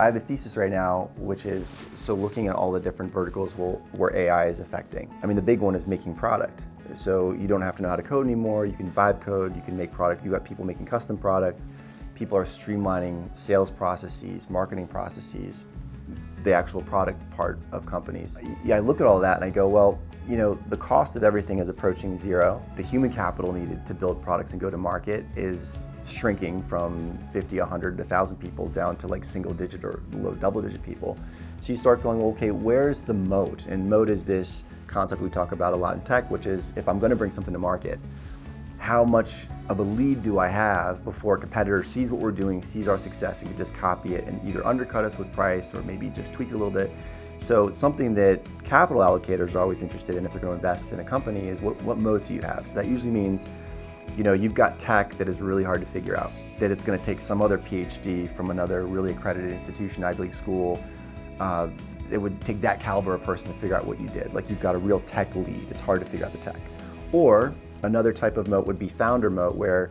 I have a thesis right now, which is looking at all the different verticals where AI is affecting. I mean, the big one is making product. So you don't have to know how to code anymore. You can vibe code, you can make product. You got people making custom products. People are streamlining sales processes, marketing processes, the actual product part of companies. Yeah, I look at all that and I go, well, you know, the cost of everything is approaching zero. The human capital needed to build products and go to market is shrinking from 50, 100, 1,000 people down to like single digit or low double digit people. So you start going, well, okay, where's the moat? And moat is this concept we talk about a lot in tech, which is if I'm going to bring something to market, how much of a lead do I have before a competitor sees what we're doing, sees our success, and can just copy it and either undercut us with price or maybe just tweak it a little bit. So something that capital allocators are always interested in if they're going to invest in a company is what moats do you have? So that usually means, you know, you've got tech that is really hard to figure out, that it's going to take some other PhD from another really accredited institution, Ivy League school. It would take that caliber of person to figure out what you did. Like you've got a real tech lead. It's hard to figure out the tech. Or another type of moat would be founder moat, where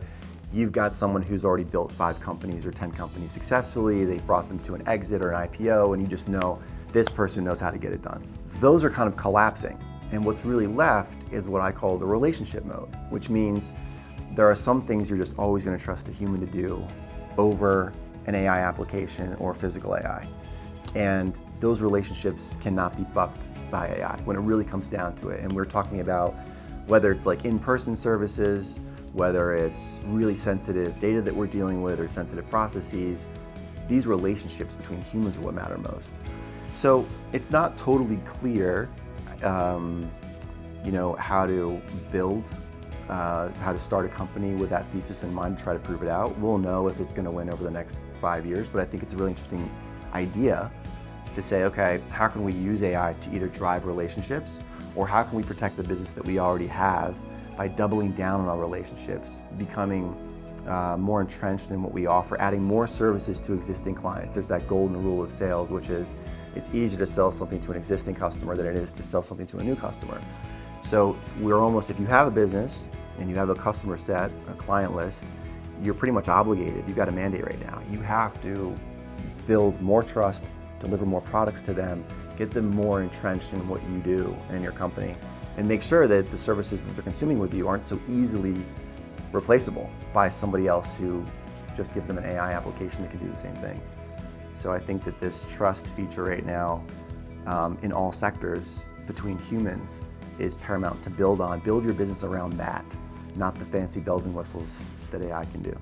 you've got someone who's already built 5 companies or 10 companies successfully. They brought them to an exit or an IPO, and you just know this person knows how to get it done. Those are kind of collapsing. And what's really left is what I call the relationship moat, which means there are some things you're just always going to trust a human to do over an AI application or physical AI. And those relationships cannot be bucked by AI when it really comes down to it. And we're talking about whether it's like in-person services, whether it's really sensitive data that we're dealing with or sensitive processes, these relationships between humans are what matter most. So it's not totally clear, you know, how to build, how to start a company with that thesis in mind to try to prove it out. We'll know if it's going to win over the next 5 years, but I think it's a really interesting idea to say, okay, how can we use AI to either drive relationships, or how can we protect the business that we already have by doubling down on our relationships, becoming more entrenched in what we offer, adding more services to existing clients. There's that golden rule of sales, which is it's easier to sell something to an existing customer than it is to sell something to a new customer. So we're almost, if you have a business and you have a customer set, a client list, you're pretty much obligated. You've got a mandate right now. You have to build more trust, deliver more products to them, get them more entrenched in what you do and in your company, and make sure that the services that they're consuming with you aren't so easily replaceable by somebody else who just gives them an AI application that can do the same thing. So I think that this trust feature right now in all sectors between humans is paramount to build on. Build your business around that, not the fancy bells and whistles that AI can do.